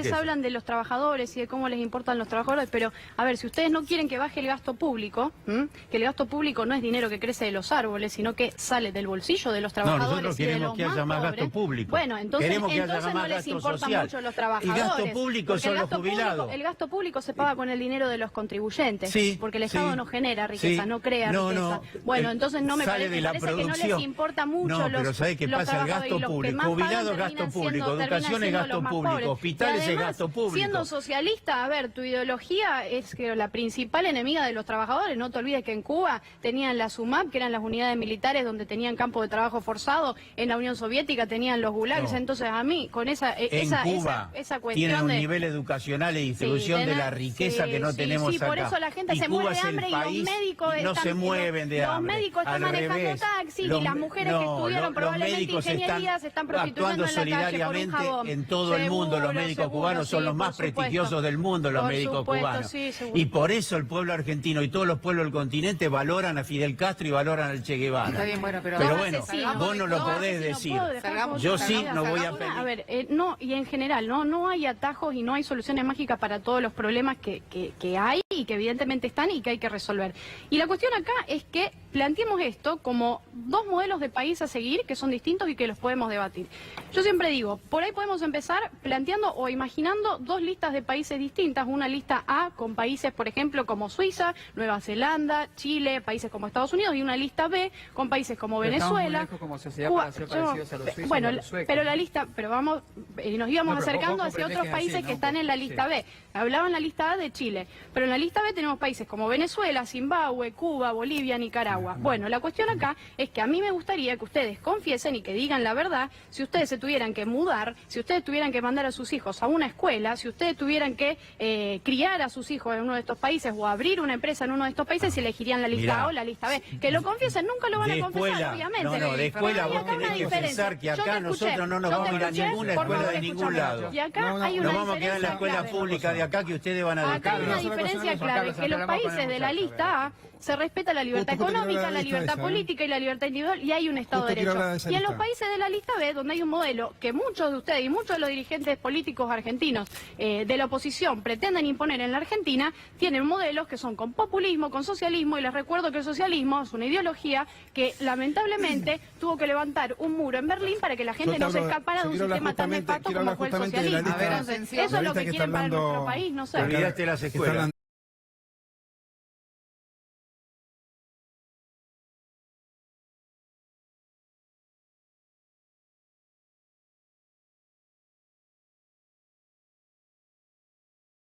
ustedes hablan de los trabajadores y de cómo les importan los trabajadores, pero a ver, si ustedes no quieren que baje el gasto público, que el gasto público no es dinero que crece de los árboles, sino que sale del bolsillo de los trabajadores. Nosotros y de queremos los que haya más pobres. gasto público. Bueno, entonces queremos que haya no más les gasto importa social. mucho los trabajadores. El gasto público son los jubilados. El gasto público se paga con el dinero de los contribuyentes, Sí, porque el Estado sí, no genera riqueza, sí. no crea No, riqueza. no, Bueno, entonces no me sale parece, de la que no producción. les importa mucho No, los, pero ¿sabe qué los pasa? El trabajadores, gasto y los que público, más jubilados pagan gasto terminan público, siendo educación es los gasto más público, pobres. hospitales Y es además, gasto público. siendo socialista, a ver, tu ideología es que la principal enemiga de los trabajadores. No te olvides que en Cuba tenían la SUMAP, que eran las unidades militares donde tenían campo de trabajo forzado. En la Unión Soviética tenían los gulags. No. Entonces a mí, con esa Cuba cuestión tienen un de... nivel educacional y distribución de la riqueza que no tenemos acá. Sí, por eso la gente y se Cuba muere de es el hambre y país, los médicos no están, se mueven de hambre. Los médicos están Al manejando revés. taxis y las mujeres que estudiaron probablemente ingeniería se están prostituyendo en la calle por un jabón. En todo el mundo. Los médicos cubanos son los más prestigiosos del mundo, los médicos cubanos. Sí, y por eso el pueblo argentino y todos los pueblos del continente valoran a Fidel Castro y valoran al Che Guevara. Está bien, bueno, pero bueno, vos no lo podés decir. Yo sí no voy a pedir. A ver, no, y en general, no hay atajos y no hay soluciones mágicas para todos los problemas que hay y que evidentemente están y que hay que resolver. Y la cuestión acá es que planteemos esto como dos modelos de país a seguir que son distintos y que los podemos debatir. Yo siempre digo, por ahí podemos empezar planteando o imaginando dos listas de países distintas, una lista A con países, por ejemplo, como Suiza, Nueva Zelanda, Chile, países como Estados Unidos, y una lista B con países como Venezuela. Como sociedad para ser parecidos a los suizos, bueno, a los suecos. pero la lista, pero vamos, nos íbamos acercando hacia otros países que están en la lista B. Hablaba en la lista A de Chile, pero en la lista B tenemos países como Venezuela, Zimbabue, Cuba, Bolivia, Nicaragua. Bueno, la cuestión acá es que a mí me gustaría que ustedes confiesen y que digan la verdad. Si ustedes se tuvieran que mudar, si ustedes tuvieran que mandar a sus hijos a una escuela, si ustedes tuvieran que criar a sus hijos en uno de estos países o abrir una empresa en uno de estos países, si elegirían la lista A o la lista B. Que lo confiesen, nunca lo van a confesar, obviamente. No, de escuela vos tenés que pensar que acá nosotros no nos vamos a ir a ninguna escuela de ningún lado. Y acá hay una nos vamos a quedar en la escuela pública de acá que ustedes van a acá hay una diferencia clave, que los países de la lista A se respeta la libertad económica, la libertad política y la libertad individual, y hay un Estado de Derecho. Y en los países de la lista B, donde hay un modelo que muchos de ustedes y muchos de los dirigentes políticos argentinos de la oposición pretenden imponer en la Argentina, tienen modelos que son con populismo, con socialismo, y les recuerdo que el socialismo es una ideología que lamentablemente tuvo que levantar un muro en Berlín para que la gente no se escapara de un sistema tan nefasto como fue el socialismo. Entonces, eso es lo que quieren para nuestro país, no sé. Olvidaste las escuelas.